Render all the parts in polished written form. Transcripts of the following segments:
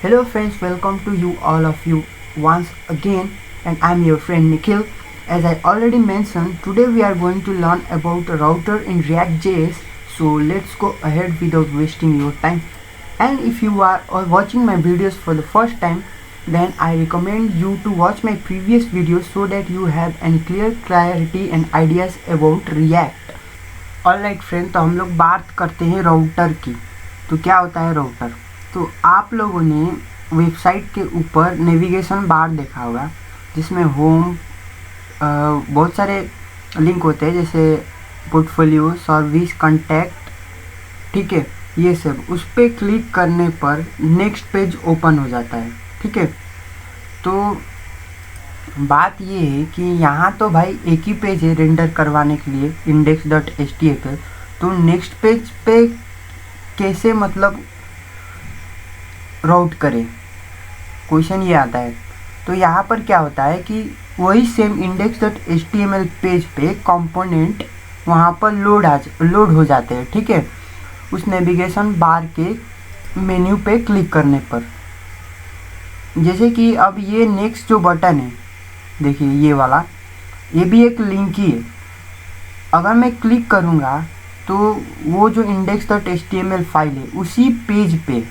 Hello friends, welcome to you all of you once again, and I'm your friend Nikhil. As I already mentioned, today we are going to learn about a router in React.js. So let's go ahead without wasting your time. And if you are watching my videos for the first time, then I recommend you to watch my previous videos so that you have a clear clarity and ideas about React. Alright friend, तो हम लोग बात करते हैं router की। तो क्या होता है राउटर? तो आप लोगों ने वेबसाइट के ऊपर नेविगेशन बार देखा होगा, जिसमें होम बहुत सारे लिंक होते हैं, जैसे पोर्टफोलियो, सर्विस, कॉन्टैक्ट, ठीक है, ये सब। उस पर क्लिक करने पर नेक्स्ट पेज ओपन हो जाता है, ठीक है। तो बात ये है कि यहाँ तो भाई एक ही पेज है रेंडर करवाने के लिए, index.html। तो नेक्स्ट पेज पे कैसे मतलब राउट करें, क्वेश्चन ये आता है। तो यहाँ पर क्या होता है कि वही सेम index.html पेज पे कंपोनेंट वहाँ पर लोड हो जाते हैं, ठीक है, उस नेविगेशन बार के मेन्यू पे क्लिक करने पर। जैसे कि अब ये नेक्स्ट जो बटन है, देखिए ये वाला, ये भी एक लिंक ही है। अगर मैं क्लिक करूँगा तो वो जो index.html फाइल है उसी पेज पे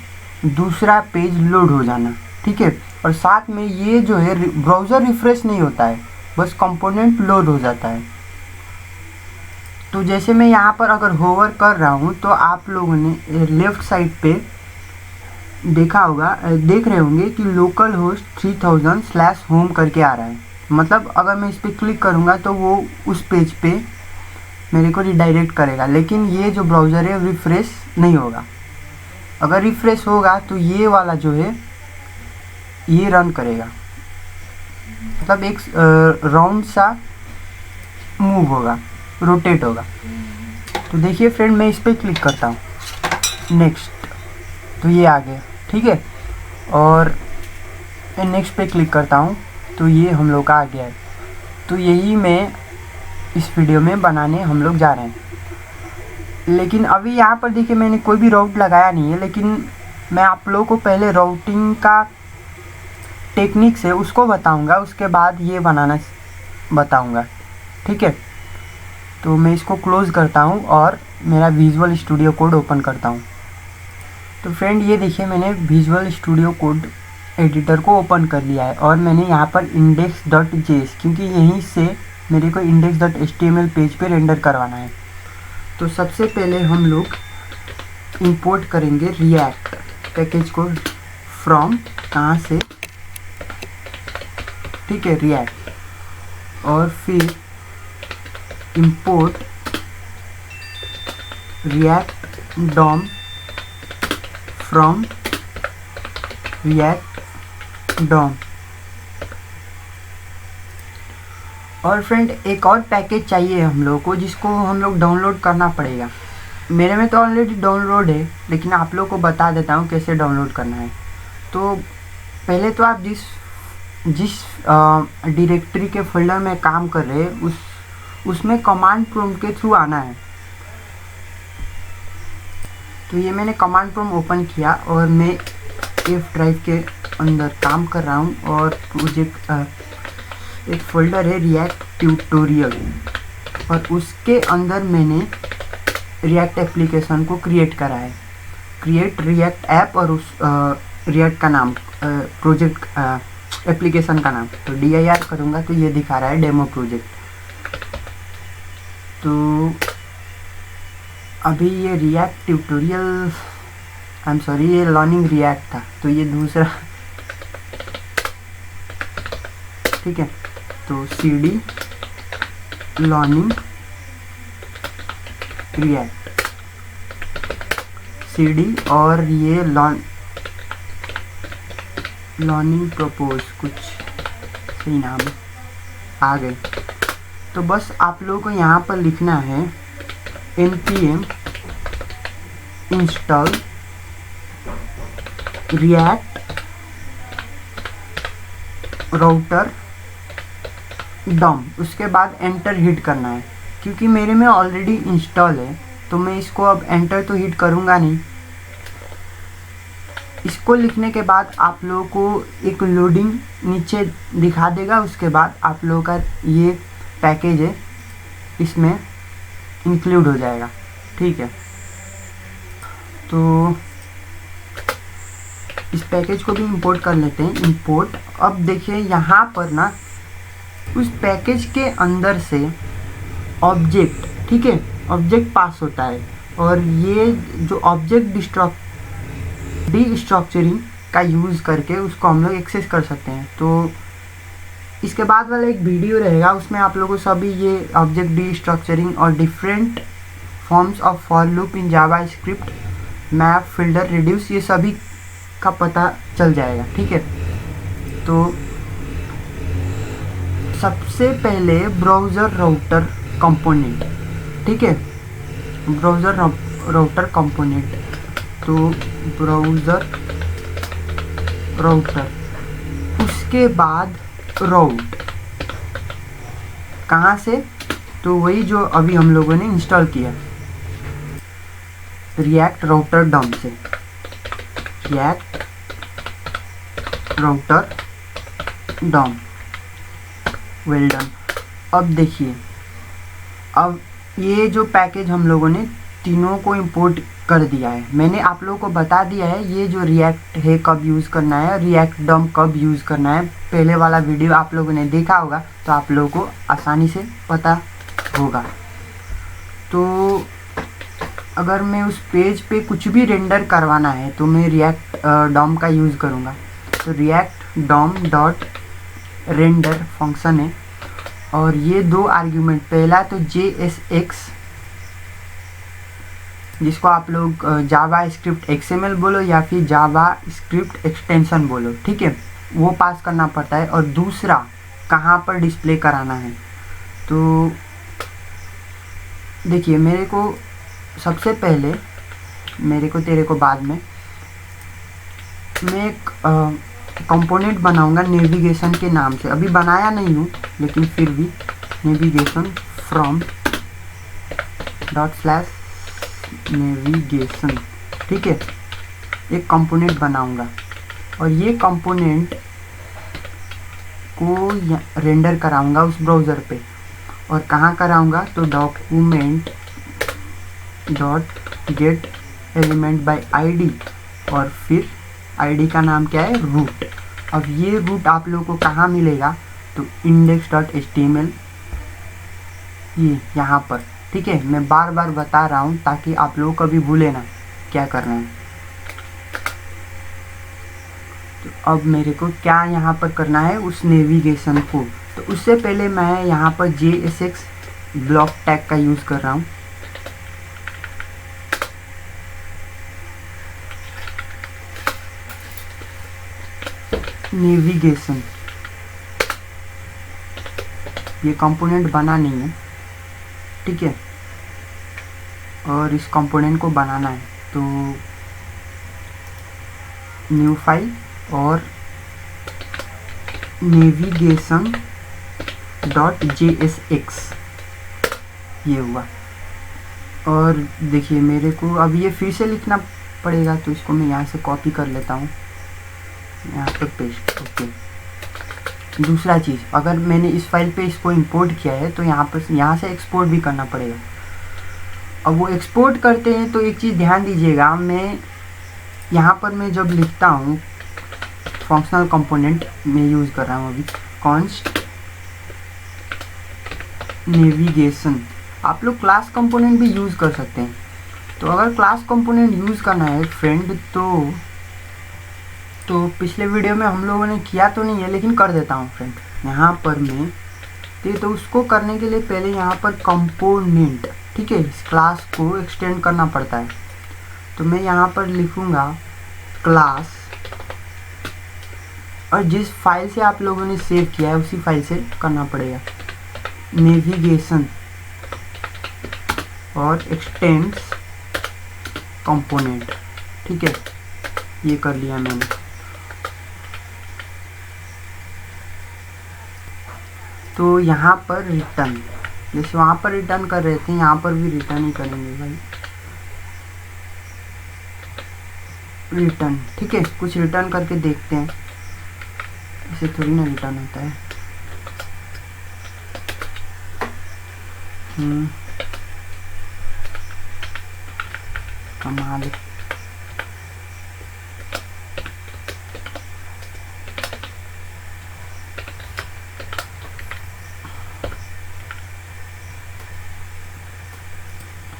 दूसरा पेज लोड हो जाना, ठीक है। और साथ में ये जो है ब्राउज़र रिफ्रेश नहीं होता है, बस कंपोनेंट लोड हो जाता है। तो जैसे मैं यहाँ पर अगर होवर कर रहा हूँ तो आप लोगों ने लेफ़्ट साइड पे देख रहे होंगे कि लोकल होस्ट 3000/home करके आ रहा है। मतलब अगर मैं इस पर क्लिक करूँगा तो वो उस पेज पे मेरे को रिडायरेक्ट करेगा, लेकिन ये जो ब्राउज़र है रिफ़्रेश नहीं होगा। अगर रिफ़्रेश होगा तो ये वाला जो है ये रन करेगा, मतलब एक राउंड सा मूव होगा, रोटेट होगा। तो देखिए फ्रेंड, मैं इस पर क्लिक करता हूँ, नेक्स्ट, तो ये आ गया, ठीक है। और नेक्स्ट पे क्लिक करता हूँ तो ये हम लोग का आ गया है। तो यही मैं इस वीडियो में बनाने हम लोग जा रहे हैं। लेकिन अभी यहाँ पर देखिए मैंने कोई भी राउट लगाया नहीं है, लेकिन मैं आप लोगों को पहले राउटिंग का टेक्निक्स है उसको बताऊंगा, उसके बाद ये बनाना बताऊंगा, ठीक है। तो मैं इसको क्लोज़ करता हूँ और मेरा विजुअल स्टूडियो कोड ओपन करता हूँ। तो फ्रेंड ये देखिए मैंने विजुअल स्टूडियो कोड एडिटर को ओपन कर लिया है, और मैंने यहाँ पर index.js, क्योंकि यहीं से मेरे को index.html पेज पे रेंडर करवाना है। तो सबसे पहले हम लोग इंपोर्ट करेंगे रिएक्ट पैकेज को फ्रॉम, कहाँ से, ठीक है, रिएक्ट। और फिर import react DOM from react DOM. और फ्रेंड एक और पैकेज चाहिए हम लोग को, जिसको हम लोग डाउनलोड करना पड़ेगा। मेरे में तो ऑलरेडी डाउनलोड है, लेकिन आप लोग को बता देता हूँ कैसे डाउनलोड करना है। तो पहले तो आप जिस डायरेक्टरी के फोल्डर में काम कर रहे हैं उसमें कमांड प्रॉम्प्ट के थ्रू आना है। तो ये मैंने कमांड प्रॉम्प्ट ओपन किया और मैं एफ ड्राइव के अंदर काम कर रहा हूँ, और प्रोजेक्ट एक फोल्डर है रिएक्ट ट्यूटोरियल, और उसके अंदर मैंने रिएक्ट एप्लीकेशन को क्रिएट करा है, क्रिएट रिएक्ट ऐप, और उस रिएक्ट का नाम प्रोजेक्ट एप्लीकेशन का नाम। तो dir करूँगा तो ये दिखा रहा है डेमो प्रोजेक्ट। तो अभी ये react tutorial, I am sorry, ये लर्निंग रिएक्ट था, तो ये दूसरा, ठीक है। तो cd लर्निंग रिएक्ट cd, और ये लर्निंग प्रपोज, कुछ सही नाम है, आ गए। तो बस आप लोगों को यहाँ पर लिखना है npm install react router DOM, उसके बाद एंटर हिट करना है। क्योंकि मेरे में ऑलरेडी इंस्टॉल है तो मैं इसको अब एंटर तो हिट करूँगा नहीं, इसको लिखने के बाद आप लोगों को एक लोडिंग नीचे दिखा देगा। उसके बाद आप लोगों का ये पैकेज है इसमें इंक्लूड हो जाएगा, ठीक है। तो इस पैकेज को भी इंपोर्ट कर लेते हैं, इंपोर्ट। अब देखिए यहाँ पर ना उस पैकेज के अंदर से ऑब्जेक्ट, ठीक है, ऑब्जेक्ट पास होता है और ये जो ऑब्जेक्ट डीस्ट्रक्चरिंग का यूज़ करके उसको हम लोग एक्सेस कर सकते हैं। तो इसके बाद वाला एक वीडियो रहेगा, उसमें आप लोगों को सभी ये ऑब्जेक्ट डीस्ट्रक्चरिंग और different forms of for loop in Java script, map, filter, reduce, ये सभी का पता चल जाएगा, ठीक है। तो सबसे पहले ब्राउज़र राउटर कंपोनेंट, ठीक है, ब्राउज़र राउटर कंपोनेंट। तो ब्राउज़र राउटर, उसके बाद राउट, कहाँ से, तो वही जो अभी हम लोगों ने इंस्टॉल किया रिएक्ट राउटर डॉम से, react router DOM, well done. अब देखिए, अब ये जो पैकेज हम लोगों ने तीनों को इंपोर्ट कर दिया है। मैंने आप लोगों को बता दिया है ये जो रिएक्ट है कब यूज़ करना है, रिएक्ट डॉम कब यूज़ करना है। पहले वाला वीडियो आप लोगों ने देखा होगा तो आप लोगों को आसानी से पता होगा। तो अगर मैं उस पेज पे कुछ भी रेंडर करवाना है तो मैं रिएक्ट डॉम का यूज़ करूँगा। तो react DOM dot render function है और ये दो आर्ग्यूमेंट, पहला तो JSX, जिसको आप लोग जावा स्क्रिप्ट XML बोलो या फिर जावा स्क्रिप्ट एक्सटेंशन बोलो, ठीक है, वो पास करना पड़ता है। और दूसरा कहाँ पर डिस्प्ले कराना है। तो देखिए, मेरे को सबसे पहले, मेरे को तेरे को बाद में, मैं एक कंपोनेंट बनाऊंगा नेविगेशन के नाम से। अभी बनाया नहीं हूँ लेकिन फिर भी navigation from dot slash navigation, ठीक है, एक कंपोनेंट बनाऊंगा और ये कंपोनेंट को रेंडर कराऊंगा उस ब्राउज़र पे। और कहाँ कराऊंगा, तो document dot gate element by ID और फिर ID का नाम क्या है, रूट। अब ये रूट आप लोगों को कहाँ मिलेगा, तो index.html, ये यहाँ पर, ठीक है। मैं बार बार बता रहा हूँ ताकि आप लोग कभी भूले ना क्या करना है। तो अब मेरे को क्या यहाँ पर करना है, उस नेविगेशन को। तो उससे पहले मैं यहाँ पर JSX ब्लॉक टैग का यूज़ कर रहा हूँ। नेविगेशन, ये कंपोनेंट बना नहीं है, ठीक है, और इस कंपोनेंट को बनाना है। तो न्यू फाइल और नेविगेशन डॉट JSX, ये हुआ। और देखिए, मेरे को अब ये फिर से लिखना पड़ेगा, तो इसको मैं यहाँ से कॉपी कर लेता हूँ, यहाँ पर पेस्ट, ओके। दूसरा चीज़, अगर मैंने इस फाइल पे इसको इंपोर्ट किया है तो यहाँ से एक्सपोर्ट भी करना पड़ेगा। अब वो एक्सपोर्ट करते हैं तो एक चीज़ ध्यान दीजिएगा, मैं यहाँ पर मैं जब लिखता हूँ फंक्शनल कंपोनेंट में यूज़ कर रहा हूँ अभी, कॉन्स्ट नेविगेशन, आप लोग क्लास कंपोनेंट भी यूज़ कर सकते हैं। तो अगर क्लास कंपोनेंट यूज़ करना है फ्रेंड, तो पिछले वीडियो में हम लोगों ने किया तो नहीं है लेकिन कर देता हूँ फ्रेंड। यहाँ पर मैं तो उसको करने के लिए पहले यहाँ पर कंपोनेंट, ठीक है, इस क्लास को एक्सटेंड करना पड़ता है। तो मैं यहाँ पर लिखूँगा क्लास, और जिस फाइल से आप लोगों ने सेव किया है उसी फाइल से करना पड़ेगा, नेविगेशन और एक्सटेंड्स कंपोनेंट, ठीक है, ये कर लिया मैंने। तो यहाँ पर रिटर्न, जैसे वहाँ पर रिटर्न कर रहे थे यहाँ पर भी रिटर्न ही करेंगे भाई। रिटर्न, ठीक है, कुछ रिटर्न करके देखते हैं। ऐसे थोड़ी ना रिटर्न होता है। कमाल।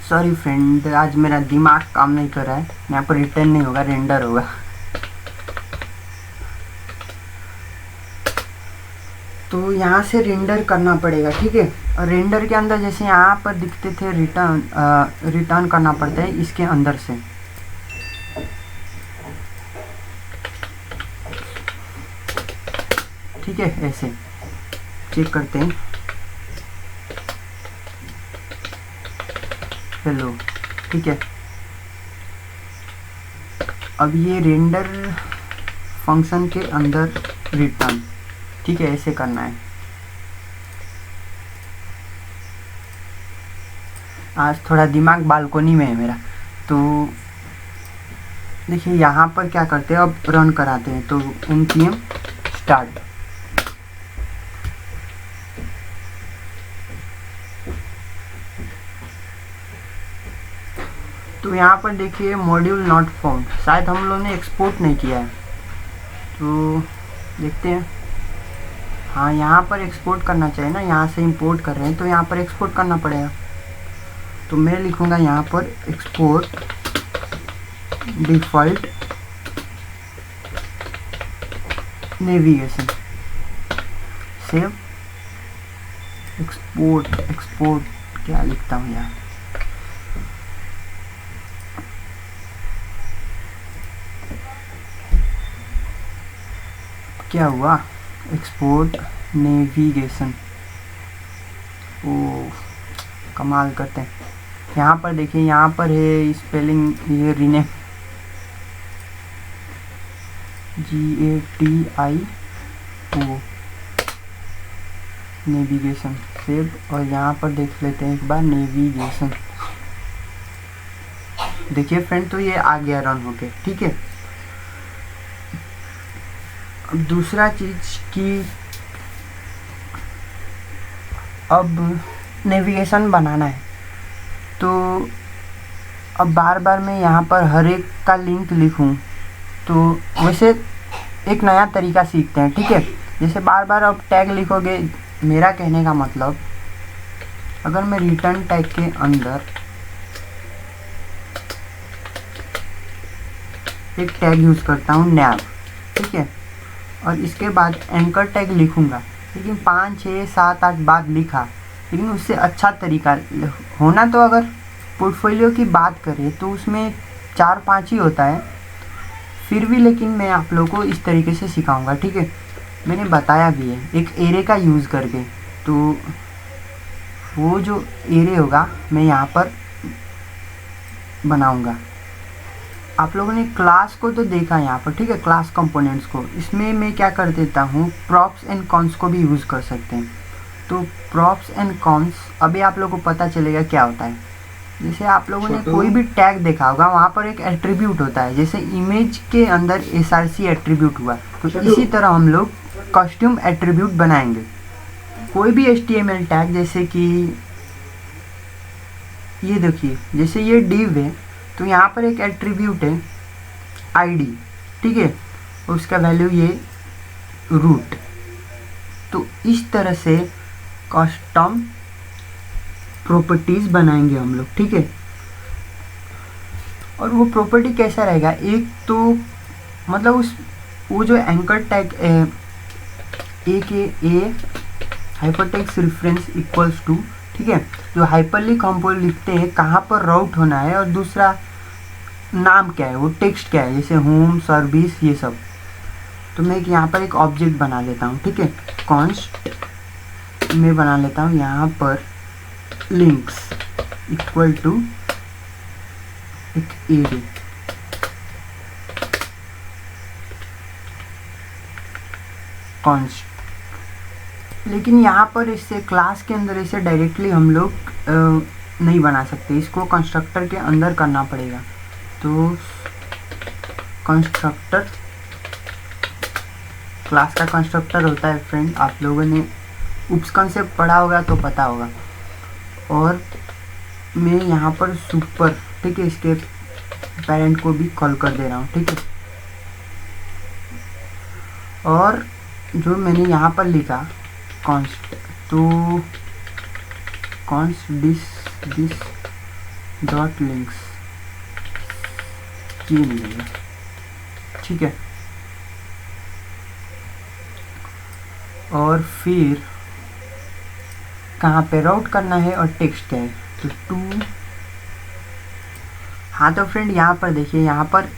सॉरी फ्रेंड, आज मेरा दिमाग काम नहीं कर रहा है। यहाँ पर रिटर्न नहीं होगा, रेंडर होगा। तो यहाँ से रेंडर करना पड़ेगा, ठीक है। और रेंडर के अंदर जैसे यहाँ पर दिखते थे रिटर्न करना पड़ता है इसके अंदर से। ठीक है, ऐसे चेक करते हैं। हेलो, ठीक है। अब ये रेंडर फंक्शन के अंदर रिटर्न, ठीक है, ऐसे करना है। आज थोड़ा दिमाग बालकोनी में है मेरा। तो देखिए यहाँ पर क्या करते हैं, अब रन कराते हैं। तो npm स्टार्ट। तो यहाँ पर देखिए मॉड्यूल नॉट फाउंड, शायद हम लोगों ने एक्सपोर्ट नहीं किया है। तो देखते हैं। हाँ, यहाँ पर एक्सपोर्ट करना चाहिए ना, यहाँ से इंपोर्ट कर रहे हैं तो यहाँ पर एक्सपोर्ट करना पड़ेगा। तो मैं लिखूँगा यहाँ पर export default navigation, save export क्या लिखता हूँ यहाँ, क्या हुआ, एक्सपोर्ट नेविगेशन। ओ कमाल करते हैं। यहाँ पर देखिए, यहाँ पर है स्पेलिंग, ये रीनेम GATIO नेविगेशन, सेव। और यहाँ पर देख लेते हैं एक बार नेविगेशन। देखिए फ्रेंड, तो ये आ गया रन होके, ठीक है। अब दूसरा चीज की, अब नेविगेशन बनाना है। तो अब बार बार मैं यहाँ पर हर एक का लिंक लिखूँ, तो वैसे एक नया तरीका सीखते हैं, ठीक है। जैसे बार बार अब टैग लिखोगे, मेरा कहने का मतलब, अगर मैं रिटर्न टैग के अंदर एक टैग यूज़ करता हूँ nav, ठीक है, और इसके बाद एंकर टैग लिखूँगा, लेकिन 5, 6, 7, 8 बार लिखा, लेकिन उससे अच्छा तरीका होना, तो अगर पोर्टफोलियो की बात करें तो उसमें 4-5 ही होता है फिर भी, लेकिन मैं आप लोगों को इस तरीके से सिखाऊंगा, ठीक है। मैंने बताया भी है एक एरे का यूज़ करके। तो वो जो एरे होगा मैं यहाँ पर बनाऊंगा। आप लोगों ने क्लास को तो देखा यहाँ पर, ठीक है, क्लास कंपोनेंट्स को। इसमें मैं क्या कर देता हूँ, प्रॉप्स एंड कॉन्स को भी यूज़ कर सकते हैं। तो प्रॉप्स एंड कॉन्स अभी आप लोगों को पता चलेगा क्या होता है। जैसे आप लोगों ने कोई भी टैग देखा होगा, वहाँ पर एक एट्रीब्यूट होता है। जैसे इमेज के अंदर src एट्रीब्यूट हुआ, तो इसी तरह हम लोग कॉस्ट्यूम एट्रीब्यूट बनाएंगे। कोई भी HTML टैग, जैसे कि ये देखिए, जैसे ये div है, तो यहाँ पर एक एट्रीब्यूट है ID, ठीक है, उसका वैल्यू ये रूट। तो इस तरह से कस्टम प्रॉपर्टीज बनाएंगे हम लोग, ठीक है। और वो प्रॉपर्टी कैसा रहेगा, एक तो मतलब वो जो anchor tag a hypertext reference equals to, ठीक है, जो हाइपरलिंक हम लोग लिखते हैं कहाँ पर राउट होना है, और दूसरा नाम क्या है, वो टेक्स्ट क्या है, जैसे होम, सर्विस, ये सब। तो मैं यहाँ पर एक ऑब्जेक्ट बना लेता हूँ, ठीक है, कॉन्स्ट में बना लेता हूँ यहाँ पर लिंक्स इक्वल टू एक एरे, कॉन्स्ट। लेकिन यहाँ पर इससे क्लास के अंदर इसे डायरेक्टली हम लोग नहीं बना सकते, इसको कंस्ट्रक्टर के अंदर करना पड़ेगा। तो कंस्ट्रक्टर, क्लास का कंस्ट्रक्टर होता है फ्रेंड, आप लोगों ने उप्स कंसेप्ट पढ़ा होगा तो पता होगा। और मैं यहाँ पर सुपर, ठीक है, इसके पेरेंट को भी कॉल कर दे रहा हूँ, ठीक है। और जो मैंने यहाँ पर लिखा कॉन्स्ट, तो कॉन्स्ट दिस डॉट लिंक्स, ये मिलेगा, ठीक है। और फिर कहाँ पे राउट करना है और टेक्स्ट क्या है, तो टू, हाँ तो फ्रेंड यहाँ पर देखिए, यहाँ पर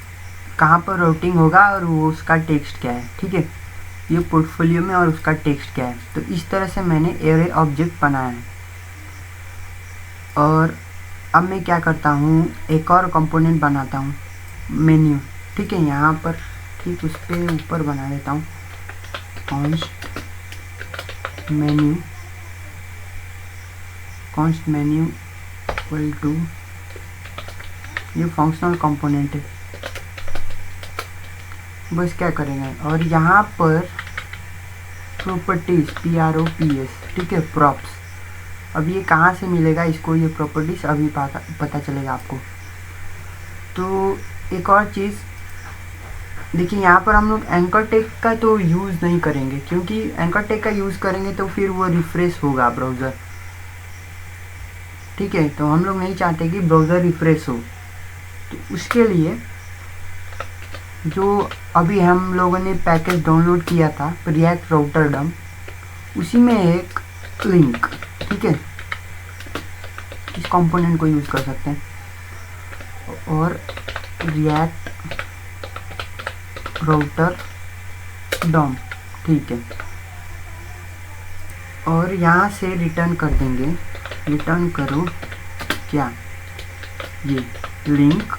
कहाँ पर राउटिंग होगा और वो उसका टेक्स्ट क्या है, ठीक है। ये पोर्टफोलियो में और उसका टेक्स्ट क्या है। तो इस तरह से मैंने एरे ऑब्जेक्ट बनाया है। और अब मैं क्या करता हूँ, एक और कंपोनेंट बनाता हूँ, मेन्यू, ठीक है। यहाँ पर ठीक उस पर ऊपर बना देता हूँ कॉन्स्ट मेन्यू इक्वल टू, ये फंक्शनल कंपोनेंट है, बस क्या करेंगे। और यहाँ पर प्रॉपर्टीज, PROPS, ठीक है, प्रॉप्स। अब ये कहाँ से मिलेगा इसको, ये प्रॉपर्टीज अभी पता चलेगा आपको। तो एक और चीज़ देखिए, यहाँ पर हम लोग एंकर टैग का तो यूज़ नहीं करेंगे, क्योंकि एंकर टैग का यूज़ करेंगे तो फिर वो रिफ्रेश होगा ब्राउज़र, ठीक है। तो हम लोग नहीं चाहते कि ब्राउज़र रिफ्रेश हो। तो उसके लिए जो अभी हम लोगों ने पैकेज डाउनलोड किया था रिएक्ट राउटर डम, उसी में एक लिंक, ठीक है, इस कंपोनेंट को यूज़ कर सकते हैं। और रिएक्ट राउटर डम, ठीक है। और यहाँ से रिटर्न कर देंगे, रिटर्न करो क्या, ये लिंक,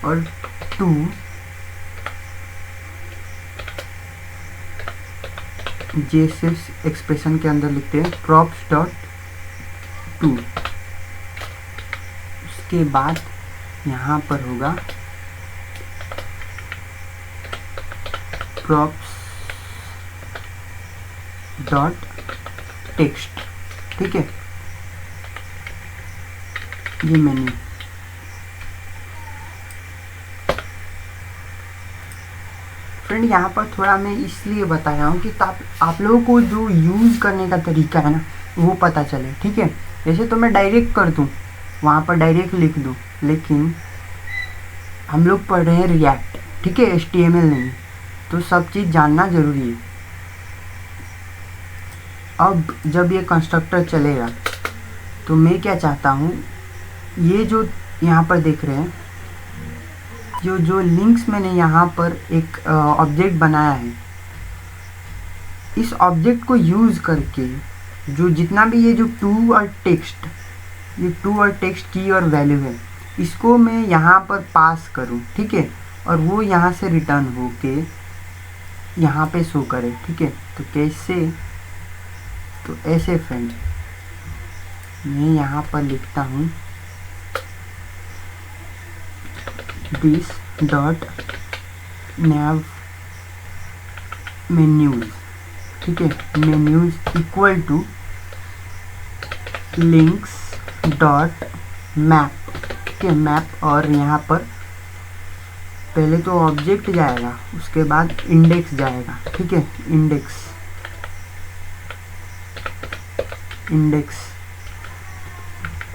और टू जेएसएफ एक्सप्रेशन के अंदर लिखते हैं props डॉट टू। उसके बाद यहाँ पर होगा props डॉट टेक्स्ट, ठीक है, ये मेन्यू। फ्रेंड यहाँ पर थोड़ा मैं इसलिए बता रहा हूँ कि आप लोगों को जो यूज़ करने का तरीका है ना वो पता चले, ठीक है। जैसे तो मैं डायरेक्ट कर दूँ, वहाँ पर डायरेक्ट लिख दूँ, लेकिन हम लोग पढ़ रहे हैं रिएक्ट, ठीक है, HTML नहीं, तो सब चीज़ जानना ज़रूरी है। अब जब ये कंस्ट्रक्टर चलेगा तो मैं क्या चाहता हूँ, ये जो यहाँ पर देख रहे हैं, जो लिंक्स मैंने यहाँ पर एक ऑब्जेक्ट बनाया है, इस ऑब्जेक्ट को यूज़ करके जो जितना भी ये जो टू और टेक्स्ट, ये टू और टेक्स्ट की और वैल्यू है, इसको मैं यहाँ पर पास करूँ, ठीक है, और वो यहाँ से रिटर्न हो के यहाँ पे शो करे, ठीक है। तो कैसे, तो ऐसे फ्रेंड मैं यहाँ पर लिखता हूँ दिस डॉट nav मेन्यूज, ठीक है, menus equal to links dot map, ठीक है, मैप। और यहाँ पर पहले तो ऑब्जेक्ट जाएगा, उसके बाद इंडेक्स जाएगा, ठीक है, इंडेक्स।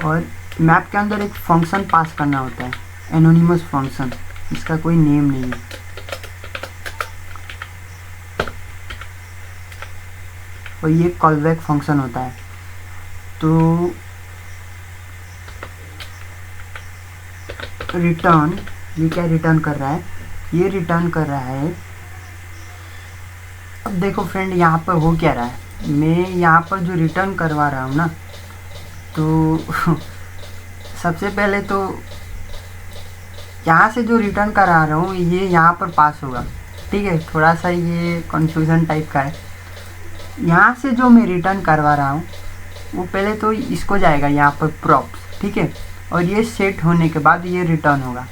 और मैप के अंदर एक फंक्शन पास करना होता है, एनोनिमस फंक्शन, इसका कोई नेम नहीं है। और ये कॉलबैक फंक्शन होता है। तो रिटर्न, ये क्या रिटर्न कर रहा है, ये रिटर्न कर रहा है, अब देखो फ्रेंड यहाँ पर हो क्या रहा है, मैं यहाँ पर जो रिटर्न करवा रहा हूँ ना, तो सबसे पहले तो यहाँ से जो रिटर्न करा रहा हूँ ये यहाँ पर पास होगा, ठीक है, थोड़ा सा ये कन्फ्यूज़न टाइप का है। यहाँ से जो मैं रिटर्न करवा रहा हूँ वो पहले तो इसको जाएगा यहाँ पर प्रॉप्स, ठीक है, और ये सेट होने के बाद ये रिटर्न होगा।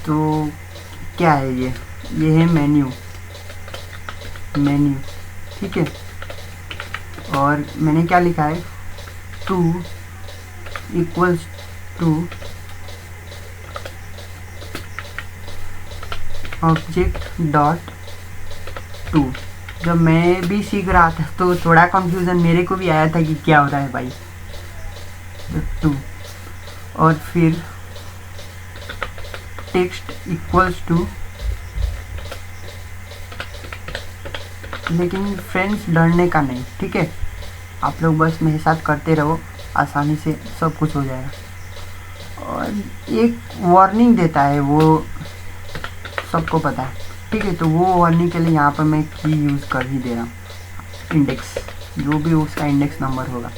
तो क्या है ये है मेन्यू, ठीक है। और मैंने क्या लिखा है, to equals to object dot to. जब मैं भी सीख रहा था तो थोड़ा कंफ्यूजन मेरे को भी आया था कि क्या हो रहा है भाई, टू। और फिर टेक्स्ट इक्वल्स टू, लेकिन फ्रेंड्स डरने का नहीं, ठीक है। आप लोग बस मेरे साथ करते रहो, आसानी से सब कुछ हो जाएगा। और एक वार्निंग देता है, वो सबको पता है, ठीक है। तो वो वार्निंग के लिए यहाँ पर मैं की यूज़ कर ही दे रहा हूँ, इंडेक्स, जो भी उसका इंडेक्स नंबर होगा।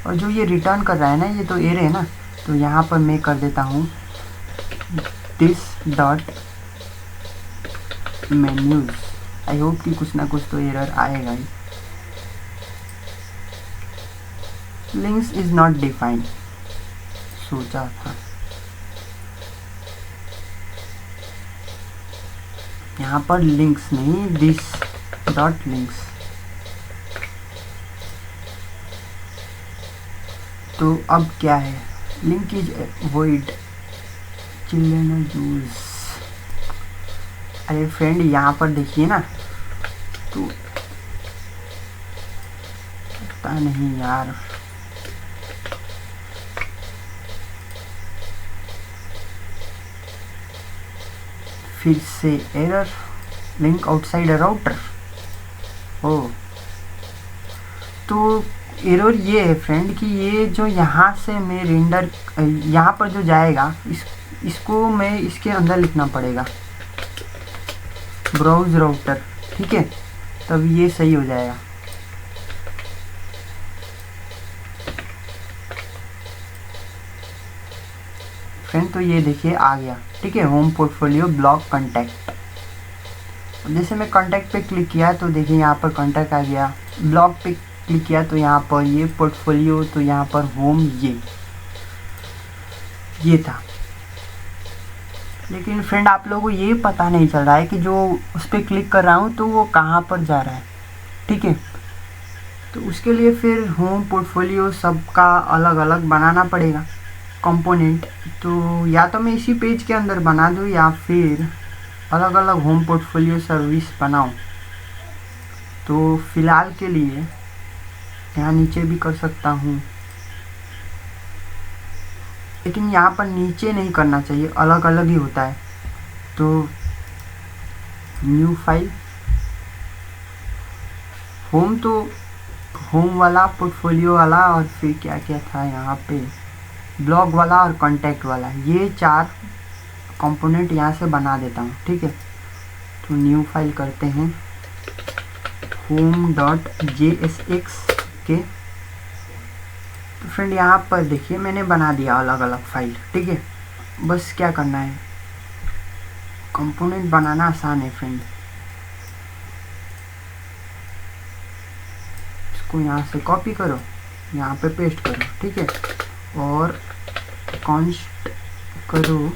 और जो ये रिटर्न कर रहा है ना, ये तो एरे है ना, तो यहाँ पर मैं कर देता हूँ this dot menus. I hope कि कुछ ना कुछ तो एरर आएगा ही। लिंक्स इज नॉट डिफाइंड, सोचा था। यहाँ पर लिंक्स नहीं, दिस डॉट लिंक्स। तो अब क्या है, link is void children use. अरे फ्रेंड यहाँ पर देखिए ना, तो पता नहीं यार, फिर से एरर, लिंक आउटसाइड राउटर। ओ, तो एरर ये है फ्रेंड कि ये जो यहाँ से मैं रेंडर, यहाँ पर जो जाएगा इसको मैं इसके अंदर लिखना पड़ेगा, ब्राउज राउटर, ठीक है, तब ये सही हो जाएगा। फ्रेंड तो ये देखिए आ गया, ठीक है, होम पोर्टफोलियो ब्लॉक कॉन्टैक्ट। जैसे मैं कॉन्टैक्ट पे क्लिक किया तो देखिए यहाँ पर कॉन्टैक्ट आ गया, ब्लॉक पे क्लिक किया तो यहाँ पर ये पोर्टफोलियो, तो यहाँ पर होम ये था। लेकिन फ्रेंड आप लोगों को ये पता नहीं चल रहा है कि जो उस पर क्लिक कर रहा हूँ तो वो कहाँ पर जा रहा है, ठीक है। तो उसके लिए फिर होम पोर्टफोलियो सबका अलग अलग बनाना पड़ेगा कंपोनेंट। तो या तो मैं इसी पेज के अंदर बना दूँ या फिर अलग अलग होम पोर्टफोलियो सर्विस बनाऊँ। तो फिलहाल के लिए यहाँ नीचे भी कर सकता हूँ, लेकिन यहाँ पर नीचे नहीं करना चाहिए, अलग अलग ही होता है। तो न्यू फाइल, होम, तो होम वाला, पोर्टफोलियो वाला, और फिर क्या क्या था यहाँ पे, ब्लॉग वाला और कॉन्टैक्ट वाला, ये 4 कंपोनेंट यहाँ से बना देता हूँ, ठीक है। तो न्यू फाइल करते हैं home.jsx के। तो फ्रेंड यहाँ पर देखिए मैंने बना दिया अलग अलग फाइल, ठीक है। बस क्या करना है, कंपोनेंट बनाना आसान है फ्रेंड। इसको यहाँ से कॉपी करो, यहाँ पे पेस्ट करो, ठीक है, और कॉन्स्ट करो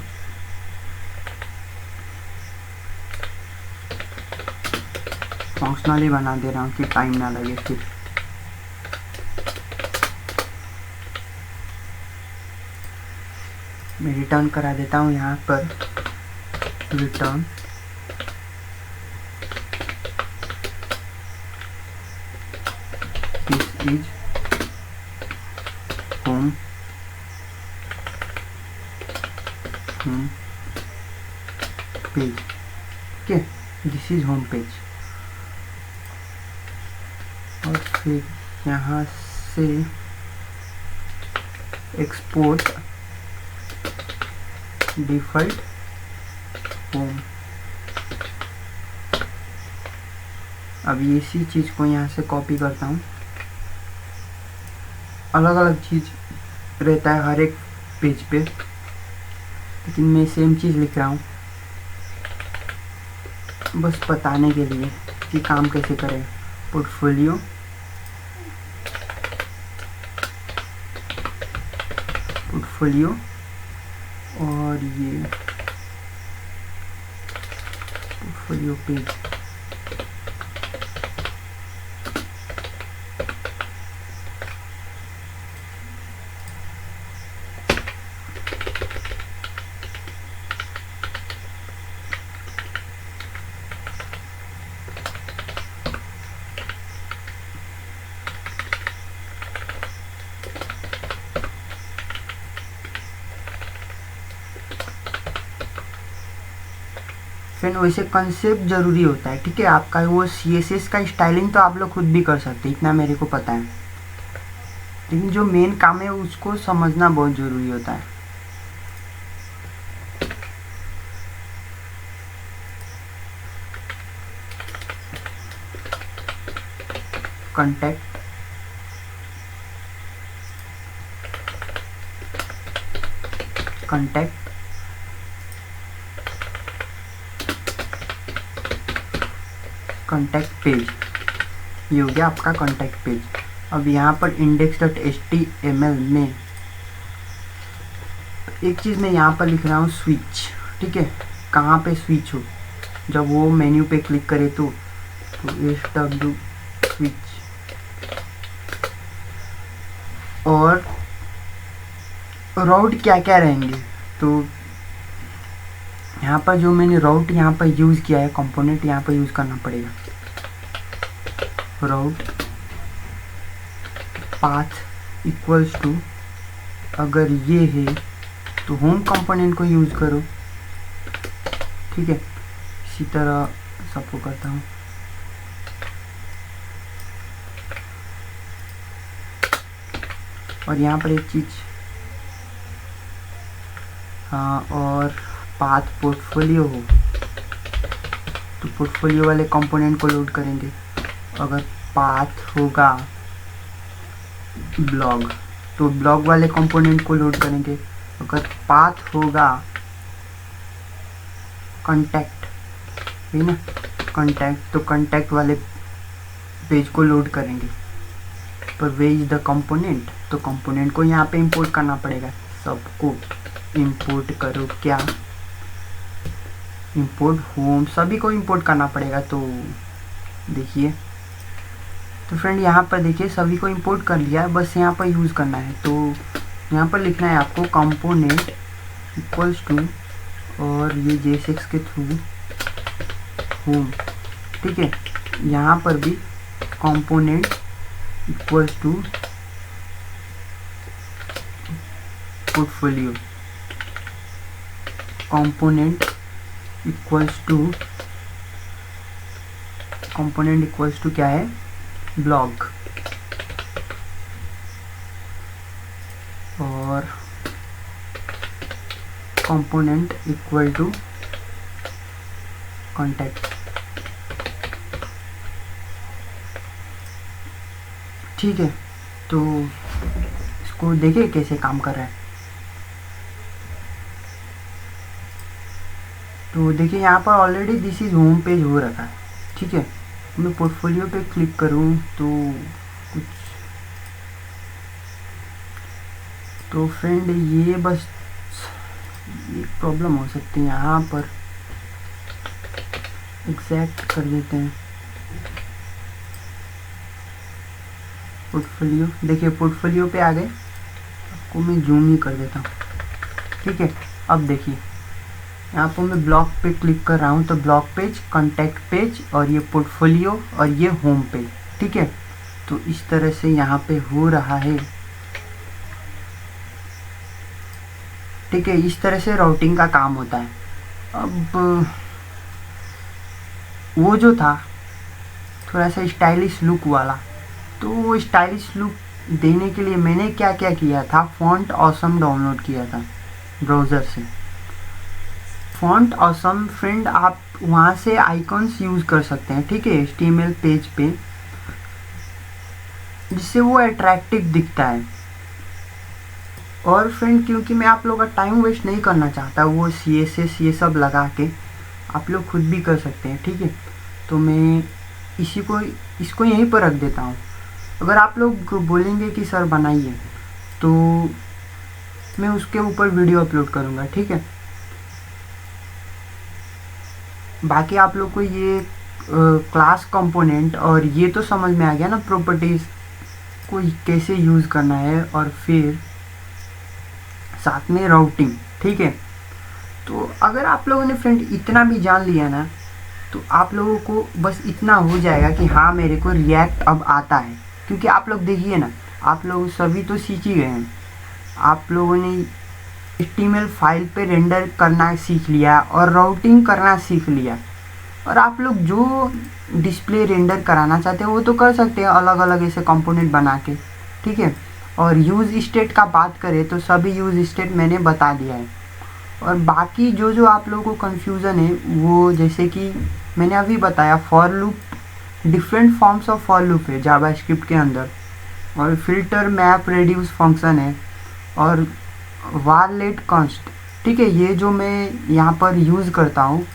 फंक्शनली बना दे रहा हूँ कि टाइम ना लगे। फिर मैं रिटर्न करा देता हूँ यहाँ पर, return this is home page, ठीक है, दिस इज होम पेज। और फिर यहाँ से एक्सपोर्ट डिफ़ॉल्ट होम। अब इसी चीज़ को यहाँ से कॉपी करता हूँ, अलग अलग चीज़ रहता है हर एक पेज पे, लेकिन मैं सेम चीज़ लिख रहा हूँ बस बताने के लिए कि काम कैसे करें। पोर्टफोलियो, और ये पोर्टफोलियो पेज। फ्रेंड वैसे कंसेप्ट ज़रूरी होता है, ठीक है। आपका वो CSS का स्टाइलिंग तो आप लोग खुद भी कर सकते हैं, इतना मेरे को पता है, लेकिन जो मेन काम है उसको समझना बहुत ज़रूरी होता है। कॉन्टैक्ट, कॉन्टैक्ट, कॉन्टैक्ट पेज, ये हो गया आपका कॉन्टैक्ट पेज। अब यहाँ पर index.html में एक चीज़ मैं यहाँ पर लिख रहा हूँ स्विच, ठीक है। कहाँ पे स्विच हो, जब वो मेन्यू पे क्लिक करे तो SW स्विच। और राउट क्या क्या रहेंगे, तो यहाँ पर जो मैंने राउट यहाँ पर यूज़ किया है, कंपोनेंट यहाँ पर यूज़ करना पड़ेगा। राउट पाथ इक्वल्स टू, अगर ये है तो होम कंपोनेंट को यूज़ करो, ठीक है। इसी तरह सबको करता हूँ। और यहाँ पर एक चीज़, हाँ, और पाथ पोर्टफोलियो हो तो पोर्टफोलियो वाले कंपोनेंट को लोड करेंगे। अगर पाथ होगा ब्लॉग तो ब्लॉग वाले कंपोनेंट को लोड करेंगे। अगर पाथ होगा कॉन्टैक्ट, है ना, कॉन्टैक्ट, तो कॉन्टैक्ट वाले पेज को लोड करेंगे। पर वे इज द कंपोनेंट, तो कंपोनेंट को यहाँ पे इंपोर्ट करना पड़ेगा। सबको इंपोर्ट करो, क्या इंपोर्ट होम, सभी को इंपोर्ट करना पड़ेगा। तो देखिए, तो फ्रेंड यहाँ पर देखिए सभी को इंपोर्ट कर लिया है, बस यहाँ पर यूज़ करना है। तो यहाँ पर लिखना है आपको कंपोनेंट इक्वल्स टू, और ये JSX के थ्रू होम, ठीक है। यहाँ पर भी component equals to portfolio, component equals to क्या है, ब्लॉग, और कंपोनेंट इक्वल टू कॉन्टैक्ट, ठीक है। तो इसको देखिए कैसे काम कर रहा है। तो देखिए यहाँ पर already this is home page हो रखा है, ठीक है। मैं पोर्टफोलियो पे क्लिक करूँ तो कुछ, तो फ्रेंड ये बस एक प्रॉब्लम हो सकती है, यहाँ पर एग्जैक्ट कर देते हैं पोर्टफोलियो। देखिए पोर्टफोलियो पे आ गए, आपको मैं जूम ही कर देता हूँ, ठीक है। अब देखिए यहाँ पर मैं ब्लॉग पे क्लिक कर रहा हूँ तो ब्लॉग पेज, कॉन्टैक्ट पेज, और ये पोर्टफोलियो, और ये होम पेज, ठीक है। तो इस तरह से यहाँ पे हो रहा है, ठीक है। इस तरह से राउटिंग का काम होता है। अब वो जो था थोड़ा सा स्टाइलिश लुक वाला, तो वो स्टाइलिश लुक देने के लिए मैंने क्या क्या किया था, फॉन्ट ऑसम डाउनलोड किया था ब्राउज़र से। फॉन्ट ऑसम फ्रेंड आप वहाँ से आइकॉन्स यूज़ कर सकते हैं, ठीक है, HTML पेज पे, जिससे वो अट्रैक्टिव दिखता है। और फ्रेंड क्योंकि मैं आप लोगों का टाइम वेस्ट नहीं करना चाहता, वो CSS ये सब लगा के आप लोग खुद भी कर सकते हैं, ठीक है। तो मैं इसको यहीं पर रख देता हूँ। अगर आप लोग बोलेंगे कि सर बनाइए तो मैं उसके ऊपर वीडियो अपलोड करूँगा, ठीक है। बाकी आप लोग को ये क्लास कंपोनेंट और ये तो समझ में आ गया ना, प्रॉपर्टीज़ को कैसे यूज़ करना है, और फिर साथ में राउटिंग। ठीक है, तो अगर आप लोगों ने फ्रेंड इतना भी जान लिया ना, तो आप लोगों को बस इतना हो जाएगा कि हाँ मेरे को रिएक्ट अब आता है। क्योंकि आप लोग देखिए ना, आप लोग सभी तो सीख ही गए हैं, आप लोगों ने HTML फाइल पे रेंडर करना सीख लिया और राउटिंग करना सीख लिया, और आप लोग जो डिस्प्ले रेंडर कराना चाहते हो वो तो कर सकते हैं अलग अलग ऐसे कंपोनेंट बना के। ठीक है, और यूज़ स्टेट का बात करें तो सभी यूज़ स्टेट मैंने बता दिया है। और बाकी जो जो आप लोगों को कन्फ्यूज़न है वो, जैसे कि मैंने अभी बताया, for loop, different forms of for loop है जावास्क्रिप्ट के अंदर, और फिल्टर, मैप, रेड्यूस फंक्शन है, और वार लेट कॉन्स्ट। ठीक है, ये जो मैं यहाँ पर यूज़ करता हूँ,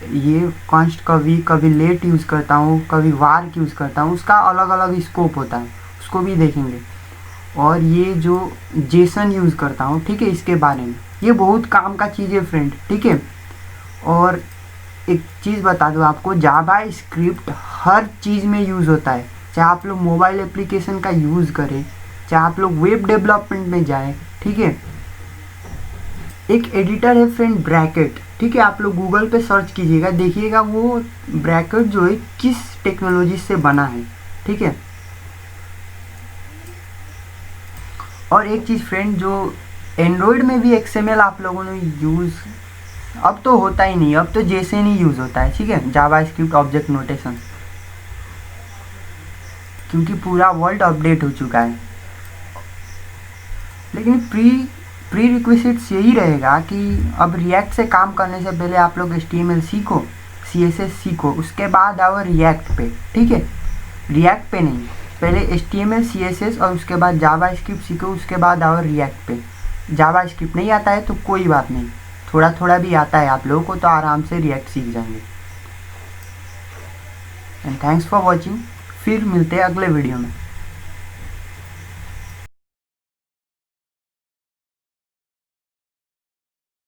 ये कॉन्स्ट कभी कभी लेट यूज़ करता हूँ, कभी वार यूज़ करता हूँ, उसका अलग अलग स्कोप होता है, उसको भी देखेंगे। और ये जो जेसन यूज़ करता हूँ, ठीक है, इसके बारे में, ये बहुत काम का चीज़ है फ्रेंड। ठीक है, और एक चीज़ बता दूँ आपको, जावा स्क्रिप्ट हर चीज़ में यूज़ होता है, चाहे आप लोग मोबाइल एप्लीकेशन का यूज़ करें, चाहे आप लोग वेब डेवलपमेंट में जाएं। ठीक है, एक एडिटर है फ्रेंड, ब्रैकेट। ठीक है, आप लोग गूगल पे सर्च कीजिएगा, देखिएगा वो ब्रैकेट जो है किस टेक्नोलॉजी से बना है। ठीक है, और एक चीज़ फ्रेंड, जो एंड्रॉयड में भी XML आप लोगों ने यूज़ अब तो होता ही नहीं, अब तो जैसे नहीं यूज़ होता है। ठीक है, जावास्क्रिप्ट ऑब्जेक्ट नोटेशन, क्योंकि पूरा वर्ल्ड अपडेट हो चुका है। लेकिन प्री रिक्विजिट्स यही रहेगा कि अब रिएक्ट से काम करने से पहले आप लोग HTML सीखो, CSS सीखो, उसके बाद आओ रिएक्ट पे। ठीक है, रिएक्ट पे नहीं, पहले HTML CSS और उसके बाद जावास्क्रिप्ट सीखो, उसके बाद आओ रिएक्ट पे। जावास्क्रिप्ट नहीं आता है तो कोई बात नहीं, थोड़ा थोड़ा भी आता है आप लोगों को तो आराम से रिएक्ट सीख जाएंगे। एंड थैंक्स फॉर वॉचिंग, फिर मिलते हैं अगले वीडियो में।